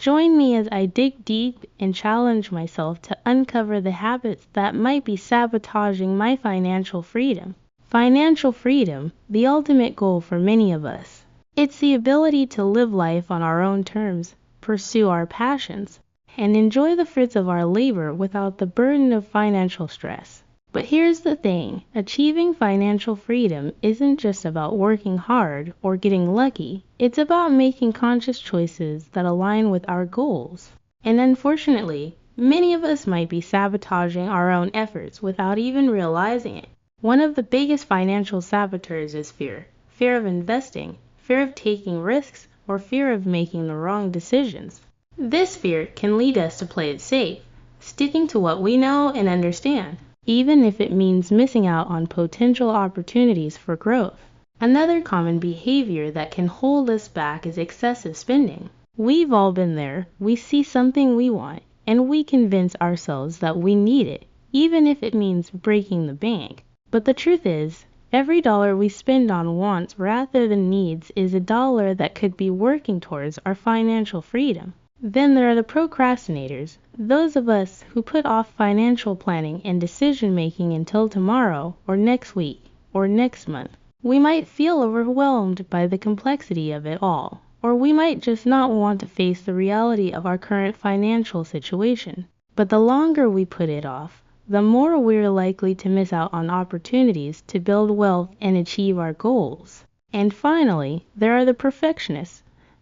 Join me as I dig deep and challenge myself to uncover the habits that might be sabotaging my financial freedom. Financial freedom, the ultimate goal for many of us. It's the ability to live life on our own terms, pursue our passions, and enjoy the fruits of our labor without the burden of financial stress. But here's the thing, achieving financial freedom isn't just about working hard or getting lucky. It's about making conscious choices that align with our goals. And unfortunately, many of us might be sabotaging our own efforts without even realizing it. One of the biggest financial saboteurs is fear. Fear of investing, fear of taking risks, or fear of making the wrong decisions. This fear can lead us to play it safe, sticking to what we know and understand, even if it means missing out on potential opportunities for growth. Another common behavior that can hold us back is excessive spending. We've all been there. We see something we want, and we convince ourselves that we need it, even if it means breaking the bank. But the truth is, every dollar we spend on wants rather than needs is a dollar that could be working towards our financial freedom. Then there are the procrastinators, those of us who put off financial planning and decision making until tomorrow, or next week, or next month. We might feel overwhelmed by the complexity of it all, or we might just not want to face the reality of our current financial situation. But the longer we put it off, the more we're likely to miss out on opportunities to build wealth and achieve our goals. And finally, there are the perfectionists.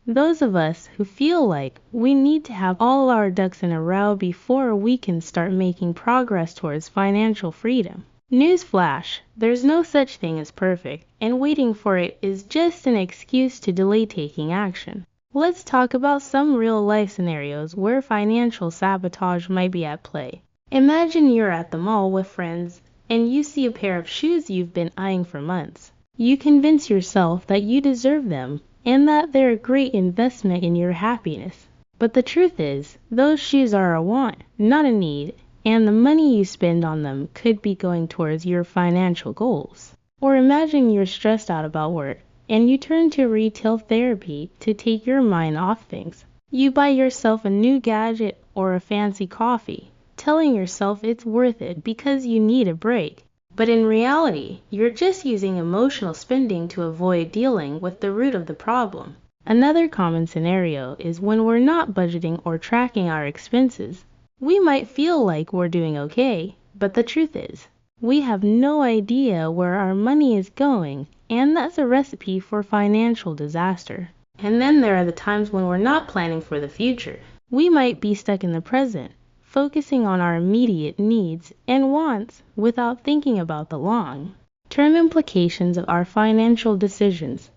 Those of us who feel like we need to have all our ducks in a row before we can start making progress towards financial freedom. Newsflash, there's no such thing as perfect, and waiting for it is just an excuse to delay taking action. Let's talk about some real-life scenarios where financial sabotage might be at play. Imagine you're at the mall with friends, and you see a pair of shoes you've been eyeing for months. You convince yourself that you deserve them, and that they're a great investment in your happiness. But the truth is, those shoes are a want, not a need, and the money you spend on them could be going towards your financial goals. Or imagine you're stressed out about work, and you turn to retail therapy to take your mind off things. You buy yourself a new gadget or a fancy coffee, telling yourself it's worth it because you need a break. But in reality, you're just using emotional spending to avoid dealing with the root of the problem. Another common scenario is when we're not budgeting or tracking our expenses. We might feel like we're doing okay, but the truth is, we have no idea where our money is going, and that's a recipe for financial disaster. And then there are the times when we're not planning for the future. We might be stuck in the present, focusing on our immediate needs and wants without thinking about the long-term implications of our financial decisions.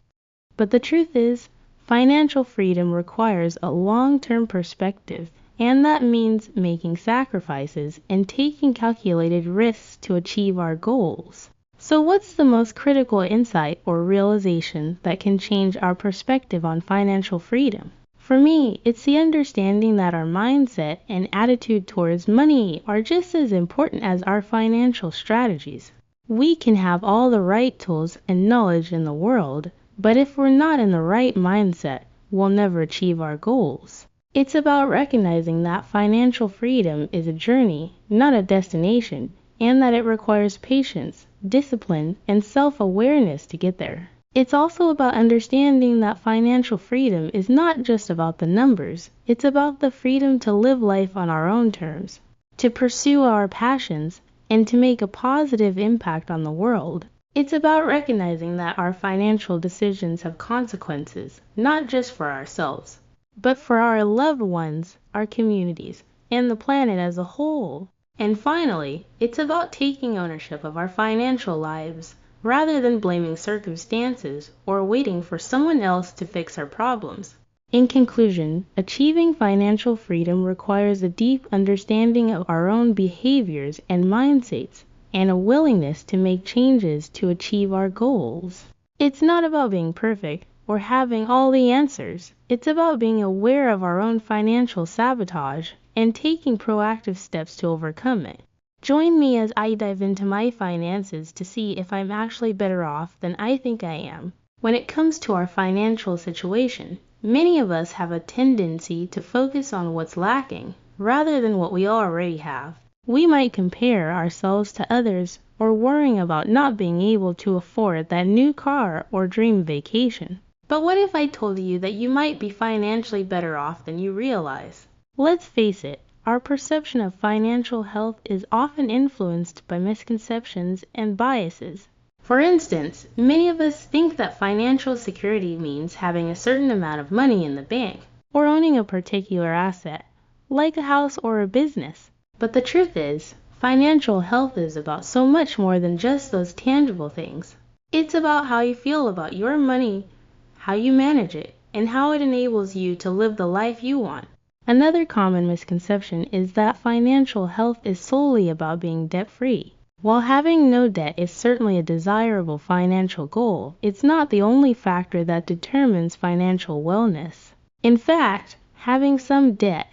But the truth is, financial freedom requires a long-term perspective, and that means making sacrifices and taking calculated risks to achieve our goals. So what's the most critical insight or realization that can change our perspective on financial freedom? For me, it's the understanding that our mindset and attitude towards money are just as important as our financial strategies. We can have all the right tools and knowledge in the world, but if we're not in the right mindset, we'll never achieve our goals. It's about recognizing that financial freedom is a journey, not a destination, and that it requires patience, discipline, and self-awareness to get there. It's also about understanding that financial freedom is not just about the numbers. It's about the freedom to live life on our own terms, to pursue our passions, and to make a positive impact on the world. It's about recognizing that our financial decisions have consequences, not just for ourselves, but for our loved ones, our communities, and the planet as a whole. And finally, it's about taking ownership of our financial lives, rather than blaming circumstances or waiting for someone else to fix our problems. In conclusion, achieving financial freedom requires a deep understanding of our own behaviors and mindsets, and a willingness to make changes to achieve our goals. It's not about being perfect or having all the answers. It's about being aware of our own financial sabotage and taking proactive steps to overcome it. Join me as I dive into my finances to see if I'm actually better off than I think I am when it comes to our financial situation. Many of us have a tendency to focus on what's lacking rather than what we already have. We might compare ourselves to others or worrying about not being able to afford that new car or dream vacation. But what if I told you that you might be financially better off than you realize? Let's face it, our perception of financial health is often influenced by misconceptions and biases. For instance, many of us think that financial security means having a certain amount of money in the bank, or owning a particular asset, like a house or a business. But the truth is, financial health is about so much more than just those tangible things. It's about how you feel about your money, how you manage it, and how it enables you to live the life you want. Another common misconception is that financial health is solely about being debt-free. While having no debt is certainly a desirable financial goal, it's not the only factor that determines financial wellness. In fact, having some debt,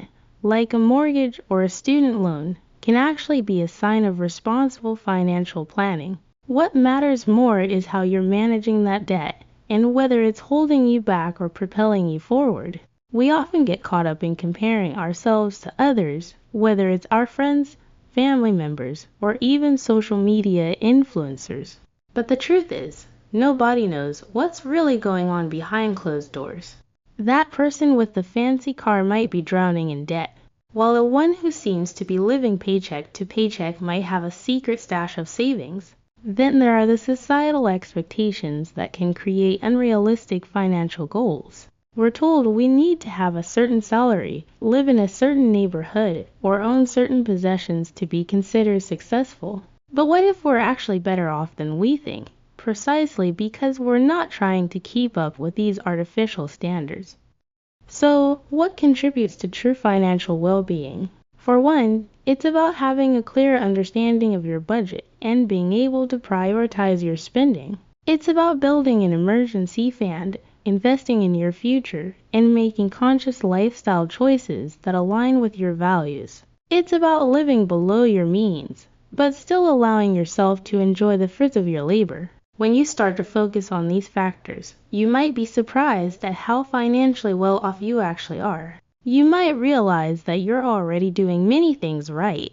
like a mortgage or a student loan, can actually be a sign of responsible financial planning. What matters more is how you're managing that debt and whether it's holding you back or propelling you forward. We often get caught up in comparing ourselves to others, whether it's our friends, family members, or even social media influencers. But the truth is, nobody knows what's really going on behind closed doors. That person with the fancy car might be drowning in debt, while the one who seems to be living paycheck to paycheck might have a secret stash of savings. Then there are the societal expectations that can create unrealistic financial goals. We're told we need to have a certain salary, live in a certain neighborhood, or own certain possessions to be considered successful. But what if we're actually better off than we think, precisely because we're not trying to keep up with these artificial standards? So, what contributes to true financial well-being? For one, it's about having a clear understanding of your budget and being able to prioritize your spending. It's about building an emergency fund, investing in your future, and making conscious lifestyle choices that align with your values. It's about living below your means, but still allowing yourself to enjoy the fruits of your labor. When you start to focus on these factors, you might be surprised at how financially well off you actually are. You might realize that you're already doing many things right,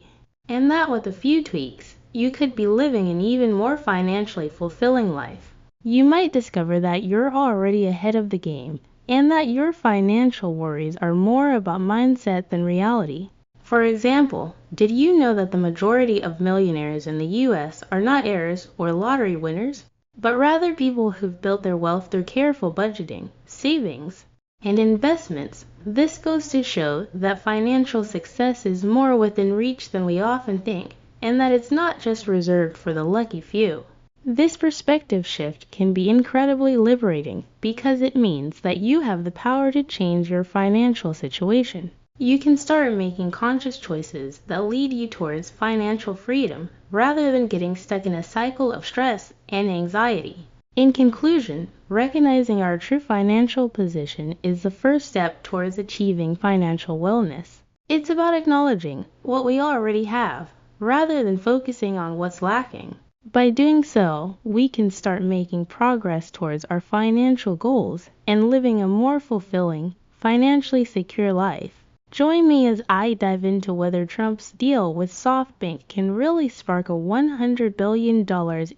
and that with a few tweaks, you could be living an even more financially fulfilling life. You might discover that you're already ahead of the game, and that your financial worries are more about mindset than reality. For example, did you know that the majority of millionaires in the US are not heirs or lottery winners, but rather people who've built their wealth through careful budgeting, savings, and investments? This goes to show that financial success is more within reach than we often think, and that it's not just reserved for the lucky few. This perspective shift can be incredibly liberating because it means that you have the power to change your financial situation. You can start making conscious choices that lead you towards financial freedom rather than getting stuck in a cycle of stress and anxiety. In conclusion, recognizing our true financial position is the first step towards achieving financial wellness. It's about acknowledging what we already have rather than focusing on what's lacking. By doing so, we can start making progress towards our financial goals and living a more fulfilling, financially secure life. Join me as I dive into whether Trump's deal with SoftBank can really spark a $100 billion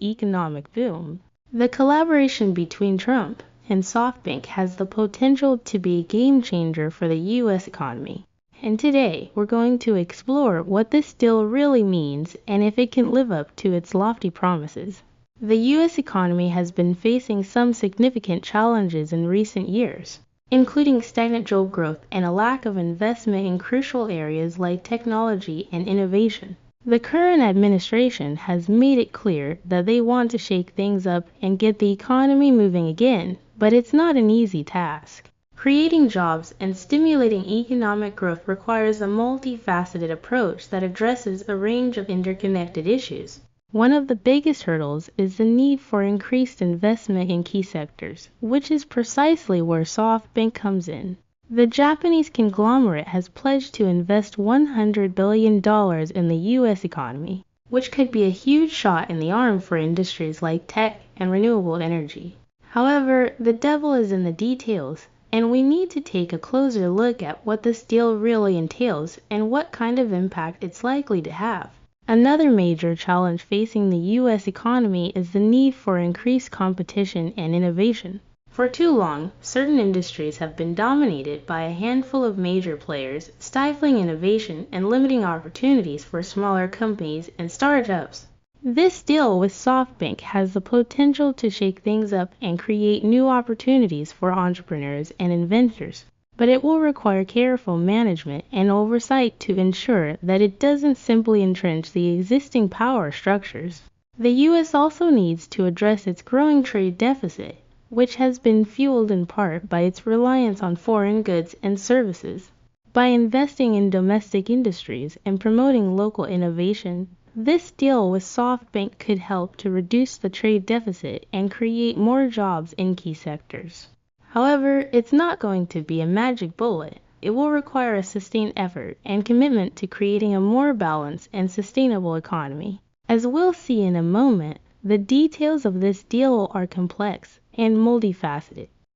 economic boom. The collaboration between Trump and SoftBank has the potential to be a game changer for the U.S. economy. And today, we're going to explore what this deal really means and if it can live up to its lofty promises. The U.S. economy has been facing some significant challenges in recent years, including stagnant job growth and a lack of investment in crucial areas like technology and innovation. The current administration has made it clear that they want to shake things up and get the economy moving again, but it's not an easy task. Creating jobs and stimulating economic growth requires a multifaceted approach that addresses a range of interconnected issues. One of the biggest hurdles is the need for increased investment in key sectors, which is precisely where SoftBank comes in. The Japanese conglomerate has pledged to invest $100 billion in the U.S. economy, which could be a huge shot in the arm for industries like tech and renewable energy. However, the devil is in the details, And we need to take a closer look at what this deal really entails and what kind of impact it's likely to have. Another major challenge facing the U.S. economy is the need for increased competition and innovation. For too long, certain industries have been dominated by a handful of major players, stifling innovation and limiting opportunities for smaller companies and startups. This deal with SoftBank has the potential to shake things up and create new opportunities for entrepreneurs and inventors, but it will require careful management and oversight to ensure that it doesn't simply entrench the existing power structures. The U.S. also needs to address its growing trade deficit, which has been fueled in part by its reliance on foreign goods and services. By investing in domestic industries and promoting local innovation, this deal with SoftBank could help to reduce the trade deficit and create more jobs in key sectors. However, it's not going to be a magic bullet. It will require a sustained effort and commitment to creating a more balanced and sustainable economy. As we'll see in a moment, the details of this deal are complex and multifaceted,